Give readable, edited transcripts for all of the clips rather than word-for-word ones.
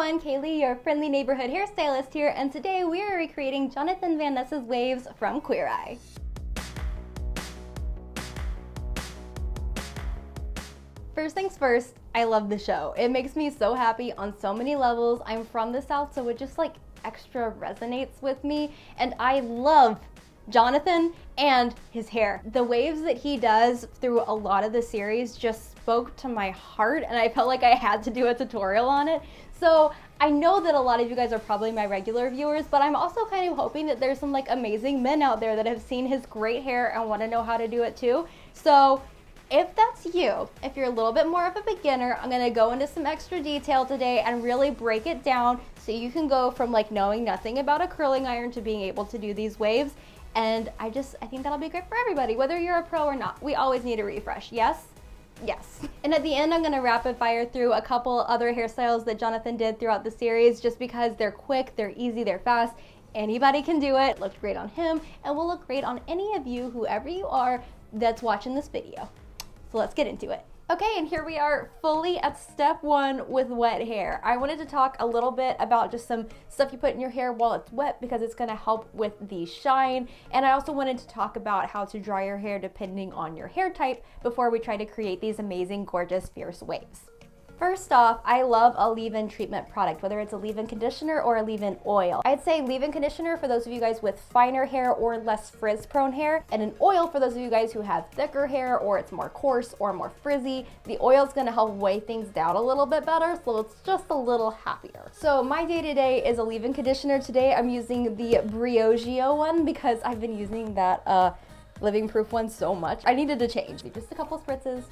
everyone, Kayley, your friendly neighborhood hairstylist here, and today we are recreating Jonathan Van Ness's waves from Cura. First things first, I love the show. It makes me so happy on so many levels. I'm from the South, so it just like extra resonates with me, and I love Jonathan and his hair. The waves that he does through a lot of the series just spoke to my heart, and I felt like I had to do a tutorial on it. So I know that a lot of you guys are probably my regular viewers, but I'm also kind of hoping that there's some like amazing men out there that have seen his great hair and want to know how to do it too. So if that's you, if you're a little bit more of a beginner, I'm gonna go into some extra detail today and really break it down so you can go from like knowing nothing about a curling iron to being able to do these waves. And I think that'll be great for everybody, whether you're a pro or not. We always need a refresh, yes? Yes. And at the end, I'm gonna rapid fire through a couple other hairstyles that Jonathan did throughout the series, just because they're quick, they're easy, they're fast. Anybody can do it. Looked great on him and will look great on any of you, whoever you are, that's watching this video. So let's get into it. Okay, and here we are fully at step one with wet hair. I wanted to talk a little bit about just some stuff you put in your hair while it's wet because it's gonna help with the shine. And I also wanted to talk about how to dry your hair depending on your hair type before we try to create these amazing, gorgeous, fierce waves. First off, I love a leave-in treatment product, whether it's a leave-in conditioner or a leave-in oil. I'd say leave-in conditioner for those of you guys with finer hair or less frizz-prone hair, and an oil for those of you guys who have thicker hair or it's more coarse or more frizzy. The oil is gonna help weigh things down a little bit better, so it's just a little happier. So my day-to-day is a leave-in conditioner. Today I'm using the Briogeo one because I've been using that living proof one so much. I needed to change. Just a couple spritzes,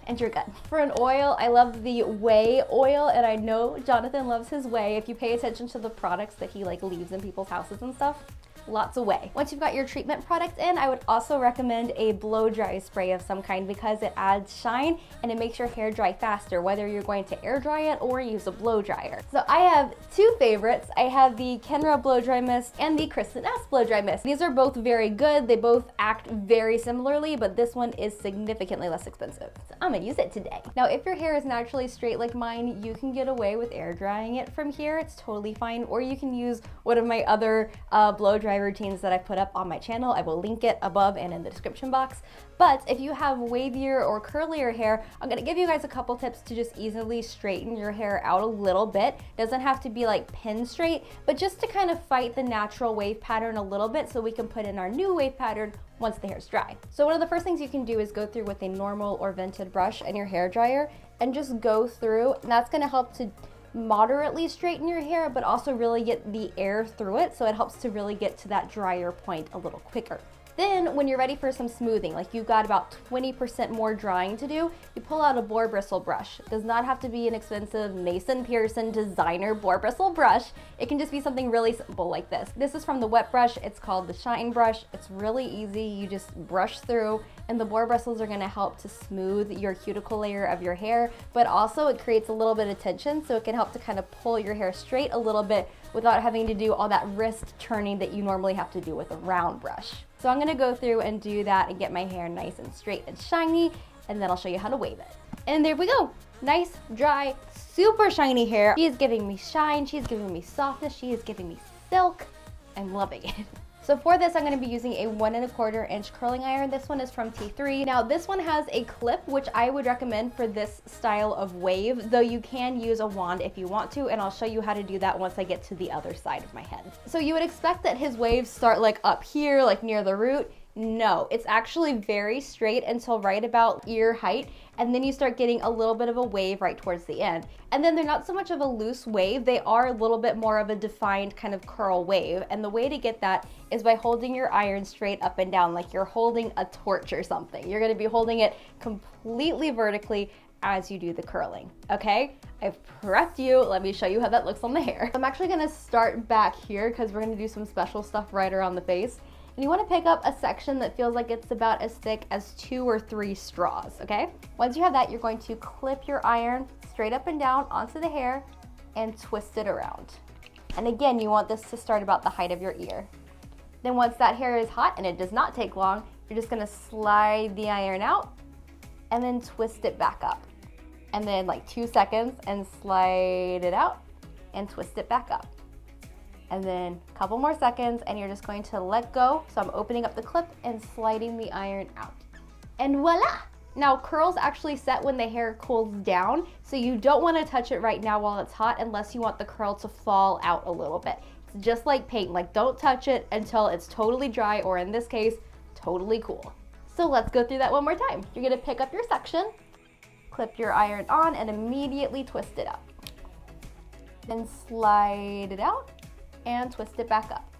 and you're good. For an oil, I love the Ouai oil, and I know Jonathan loves his Ouai. If you pay attention to the products that he like leaves in people's houses and stuff, lots of Ouai. Once you've got your treatment product in, I would also recommend a blow dry spray of some kind because it adds shine and it makes your hair dry faster, whether you're going to air dry it or use a blow dryer. So I have two favorites. I have the Kenra blow dry mist and the Kristin Ess blow dry mist. These are both very good. They both act very similarly, but this one is significantly less expensive. So I'm gonna use it today. Now, if your hair is naturally straight like mine, you can get away with air drying it from here. It's totally fine. Or you can use one of my other blow dry routines that I put up on my channel. I will link it above and in the description box. But if you have wavier or curlier hair, I'm gonna give you guys a couple tips to just easily straighten your hair out a little bit. Doesn't have to be like pin straight, but just to kind of fight the natural wave pattern a little bit so we can put in our new wave pattern once the hair's dry. So one of the first things you can do is go through with a normal or vented brush and your hair dryer and just go through, and that's gonna help to moderately straighten your hair, but also really get the air through it, so it helps to really get to that drier point a little quicker. Then when you're ready for some smoothing, like you've got about 20% more drying to do, you pull out a boar bristle brush. It does not have to be an expensive Mason Pearson designer boar bristle brush. It can just be something really simple like this. This is from the wet brush. It's called the shine brush. It's really easy. You just brush through, and the boar bristles are gonna help to smooth your cuticle layer of your hair, but also it creates a little bit of tension, so it can help to kind of pull your hair straight a little bit without having to do all that wrist turning that you normally have to do with a round brush. So I'm gonna go through and do that and get my hair nice and straight and shiny, and then I'll show you how to wave it. And there we go. Nice, dry, super shiny hair. She is giving me shine, she is giving me softness, she is giving me silk. I'm loving it. So for this, I'm gonna be using a 1 1/4 inch curling iron. This one is from T3. Now this one has a clip, which I would recommend for this style of wave, though you can use a wand if you want to, and I'll show you how to do that once I get to the other side of my head. So you would expect that his waves start like up here, like near the root. No, it's actually very straight until right about ear height, and then you start getting a little bit of a wave right towards the end. And then they're not so much of a loose wave, they are a little bit more of a defined kind of curl wave. And the way to get that is by holding your iron straight up and down, like you're holding a torch or something. You're gonna be holding it completely vertically as you do the curling, okay? I've prepped you, let me show you how that looks on the hair. I'm actually gonna start back here because we're gonna do some special stuff right around the face. And you wanna pick up a section that feels like it's about as thick as 2 or 3 straws, okay? Once you have that, you're going to clip your iron straight up and down onto the hair and twist it around. And again, you want this to start about the height of your ear. Then once that hair is hot, and it does not take long, you're just gonna slide the iron out and then twist it back up. and then like 2 seconds and slide it out and twist it back up. And then a couple more seconds and you're just going to let go. So I'm opening up the clip and sliding the iron out. And voila! Now curls actually set when the hair cools down, so you don't want to touch it right now while it's hot unless you want the curl to fall out a little bit. It's just like paint, like don't touch it until it's totally dry, or in this case, totally cool. So let's go through that one more time. You're gonna pick up your section, clip your iron on, and immediately twist it up. Then slide it out and twist it back up.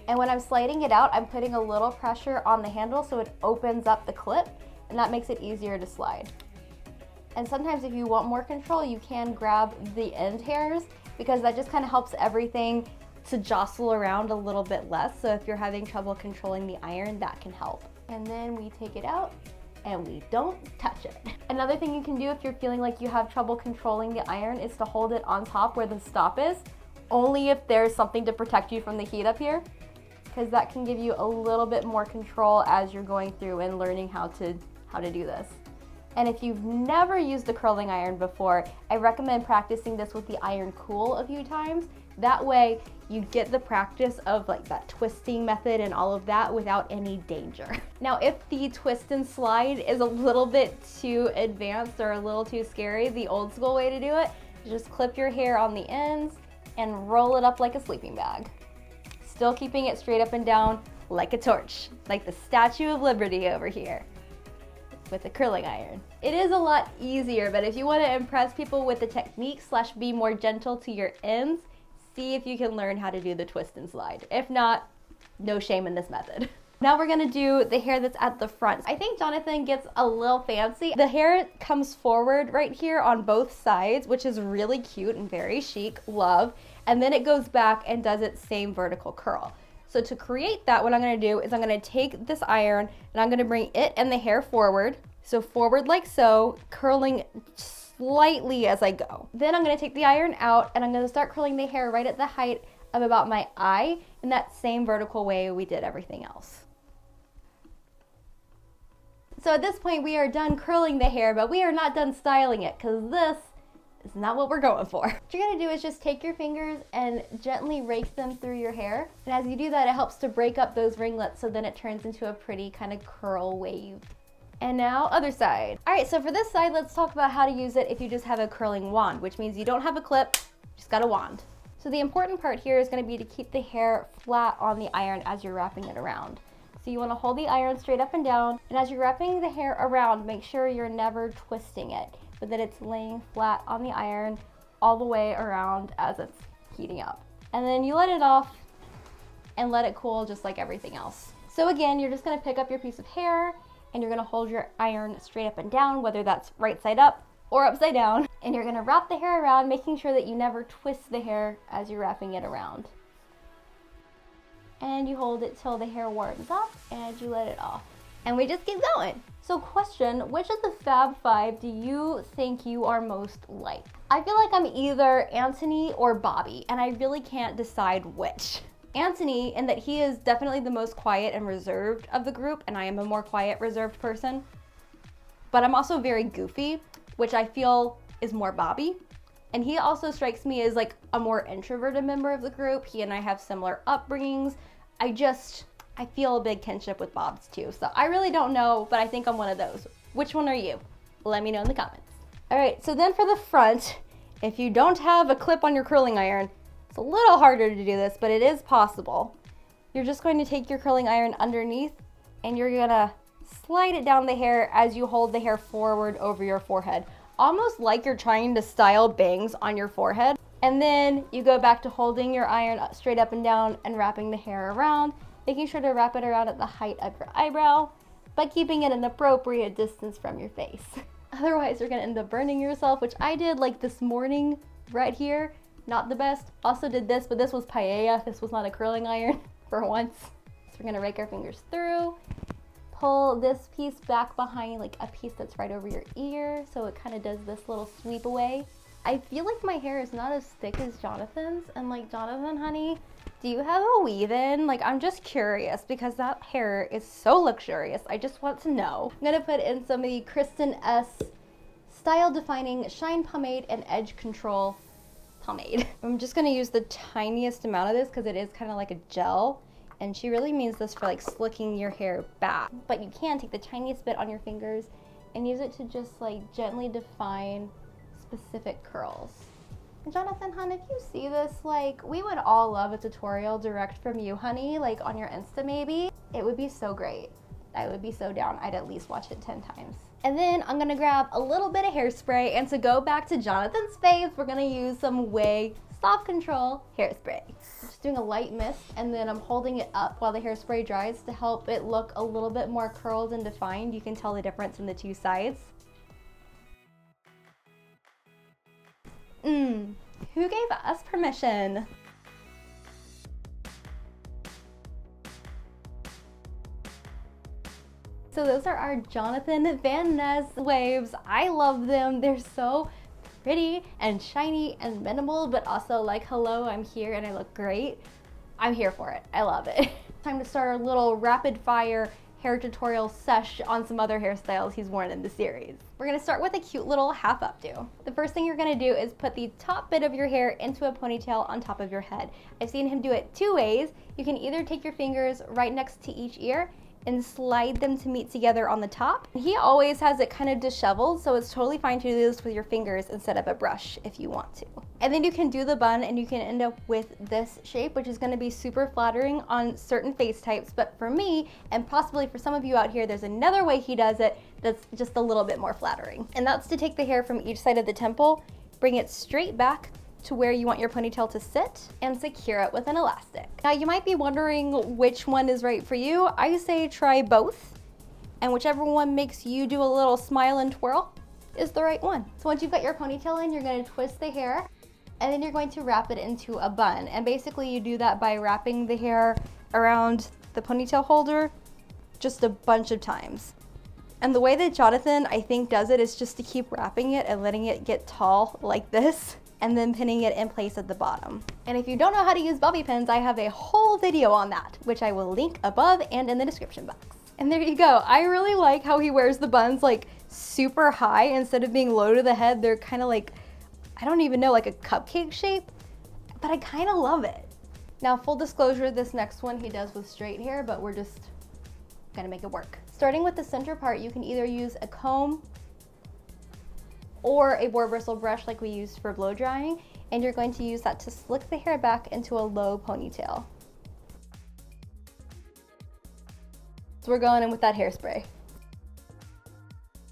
And when I'm sliding it out, I'm putting a little pressure on the handle so it opens up the clip, and that makes it easier to slide. And sometimes if you want more control, you can grab the end hairs, because that just kind of helps everything to jostle around a little bit less. So if you're having trouble controlling the iron, that can help. And then we take it out and we don't touch it. Another thing you can do if you're feeling like you have trouble controlling the iron is to hold it on top where the stop is, only if there's something to protect you from the heat up here, because that can give you a little bit more control as you're going through and learning how to do this. And if you've never used a curling iron before, I recommend practicing this with the iron cool a few times. That way you get the practice of like that twisting method and all of that without any danger. Now, if the twist and slide is a little bit too advanced or a little too scary, the old school way to do it is just clip your hair on the ends and roll it up like a sleeping bag. Still keeping it straight up and down like a torch, like the Statue of Liberty over here with a curling iron. It is a lot easier, but if you want to impress people with the technique / be more gentle to your ends, see if you can learn how to do the twist and slide. If not, no shame in this method. Now we're gonna do the hair that's at the front. I think Jonathan gets a little fancy. The hair comes forward right here on both sides, which is really cute and very chic, love. And then it goes back and does its same vertical curl. So to create that, what I'm gonna do is I'm gonna take this iron and I'm gonna bring it and the hair forward. So forward like so, curling slightly as I go. Then I'm gonna take the iron out and I'm gonna start curling the hair right at the height of about my eye in that same vertical way we did everything else. So at this point we are done curling the hair, but we are not done styling it, because this is not what we're going for. What you're gonna do is just take your fingers and gently rake them through your hair. And as you do that, it helps to break up those ringlets so then it turns into a pretty kind of curl wave. And now other side. All right, so for this side, let's talk about how to use it if you just have a curling wand, which means you don't have a clip, just got a wand. So the important part here is gonna be to keep the hair flat on the iron as you're wrapping it around. So you wanna hold the iron straight up and down, and as you're wrapping the hair around, make sure you're never twisting it, but that it's laying flat on the iron all the way around as it's heating up. And then you let it off and let it cool just like everything else. So again, you're just gonna pick up your piece of hair and you're gonna hold your iron straight up and down, whether that's right side up or upside down. And you're gonna wrap the hair around, making sure that you never twist the hair as you're wrapping it around. And you hold it till the hair warms up and you let it off. And we just keep going. So question, which of the Fab Five do you think you are most like? I feel like I'm either Anthony or Bobby, and I really can't decide which. Anthony, in that he is definitely the most quiet and reserved of the group, and I am a more quiet, reserved person. But I'm also very goofy, which I feel is more Bobby. And he also strikes me as like a more introverted member of the group. He and I have similar upbringings. I feel a big kinship with Bob's too. So I really don't know, but I think I'm one of those. Which one are you? Let me know in the comments. All right, so then for the front, if you don't have a clip on your curling iron, it's a little harder to do this, but it is possible. You're just going to take your curling iron underneath and you're gonna slide it down the hair as you hold the hair forward over your forehead, almost like you're trying to style bangs on your forehead. And then you go back to holding your iron straight up and down and wrapping the hair around, making sure to wrap it around at the height of your eyebrow, but keeping it an appropriate distance from your face. Otherwise, you're gonna end up burning yourself, which I did like this morning right here. Not the best. Also did this, but this was paella. This was not a curling iron for once. So we're gonna rake our fingers through, pull this piece back behind, like a piece that's right over your ear, so it kind of does this little sweep away. I feel like my hair is not as thick as Jonathan's, and like, Jonathan, honey, do you have a weave in? Like, I'm just curious because that hair is so luxurious. I just want to know. I'm gonna put in some of the Kristin Ess Style Defining Shine Pomade and Edge Control Pomade. I'm just gonna use the tiniest amount of this because it is kind of like a gel. And she really means this for like slicking your hair back. But you can take the tiniest bit on your fingers and use it to just like gently define specific curls. Jonathan, hon, if you see this, like, we would all love a tutorial direct from you, honey, like on your Insta maybe. It would be so great. I would be so down. I'd at least watch it 10 times. And then I'm gonna grab a little bit of hairspray, and to go back to Jonathan's face, we're gonna use some Ouai Soft Control hairspray. I'm just doing a light mist, and then I'm holding it up while the hairspray dries to help it look a little bit more curled and defined. You can tell the difference in the two sides. Who gave us permission? So those are our Jonathan Van Ness waves. I love them. They're so pretty and shiny and minimal, but also like, hello, I'm here and I look great. I'm here for it. I love it. Time to start our little rapid fire hair tutorial sesh on some other hairstyles he's worn in the series. We're gonna start with a cute little half updo. The first thing you're gonna do is put the top bit of your hair into a ponytail on top of your head. I've seen him do it two ways. You can either take your fingers right next to each ear and slide them to meet together on the top. He always has it kind of disheveled, so it's totally fine to do this with your fingers instead of a brush if you want to. And then you can do the bun and you can end up with this shape, which is gonna be super flattering on certain face types. But for me, and possibly for some of you out here, there's another way he does it that's just a little bit more flattering. And that's to take the hair from each side of the temple, bring it straight back to where you want your ponytail to sit, and secure it with an elastic. Now you might be wondering which one is right for you. I say try both, and whichever one makes you do a little smile and twirl is the right one. So once you've got your ponytail in, you're gonna twist the hair, and then you're going to wrap it into a bun. And basically you do that by wrapping the hair around the ponytail holder just a bunch of times. And the way that Jonathan, I think, does it is just to keep wrapping it and letting it get tall like this, and then pinning it in place at the bottom. And if you don't know how to use bobby pins, I have a whole video on that, which I will link above and in the description box. And there you go. I really like how he wears the buns like super high instead of being low to the head. They're kind of like, I don't even know, like a cupcake shape, but I kind of love it. Now, full disclosure, this next one he does with straight hair, but we're just gonna make it work. Starting with the center part, you can either use a comb or a boar bristle brush like we used for blow drying, and you're going to use that to slick the hair back into a low ponytail. So we're going in with that hairspray.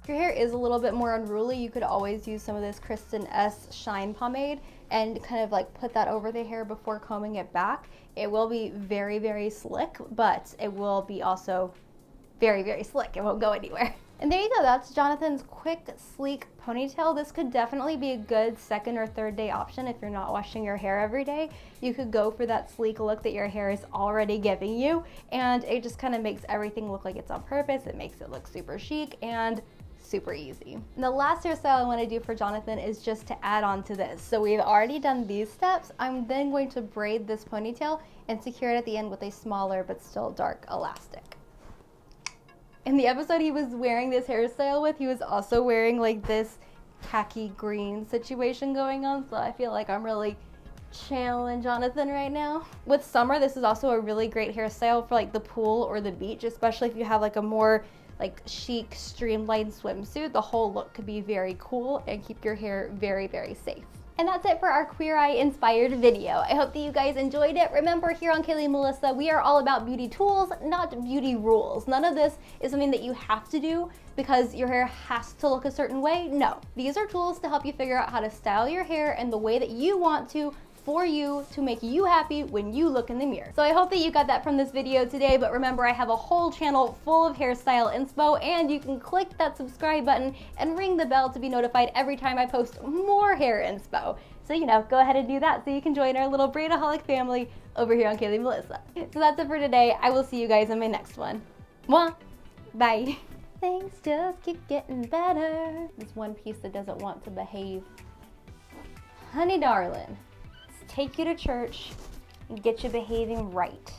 If your hair is a little bit more unruly, you could always use some of this Kristin Ess Shine Pomade and kind of like put that over the hair before combing it back. It will be very, very slick, but it will be also very, very slick. It won't go anywhere. And there you go, that's Jonathan's quick, sleek ponytail. This could definitely be a good second or third day option if you're not washing your hair every day. You could go for that sleek look that your hair is already giving you, and it just kind of makes everything look like it's on purpose. It makes it look super chic and super easy. And the last hairstyle I want to do for Jonathan is just to add on to this. So we've already done these steps. I'm then going to braid this ponytail and secure it at the end with a smaller but still dark elastic. In the episode he was wearing this hairstyle with, he was also wearing like this khaki green situation going on, so I feel like I'm really channeling Jonathan right now. With summer, this is also a really great hairstyle for like the pool or the beach, especially if you have like a more like chic, streamlined swimsuit. The whole look could be very cool and keep your hair very, very safe. And that's it for our Queer Eye inspired video. I hope that you guys enjoyed it. Remember, here on KayleyMelissa, we are all about beauty tools, not beauty rules. None of this is something that you have to do because your hair has to look a certain way. No, these are tools to help you figure out how to style your hair in the way that you want to, for you, to make you happy when you look in the mirror. So I hope that you got that from this video today, but remember, I have a whole channel full of hairstyle inspo, and you can click that subscribe button and ring the bell to be notified every time I post more hair inspo. So, you know, go ahead and do that so you can join our little braidaholic family over here on KayleyMelissa. So that's it for today. I will see you guys in my next one. Mwah! Bye! Things just keep getting better. This one piece that doesn't want to behave. Honey darling, take you to church and get you behaving right.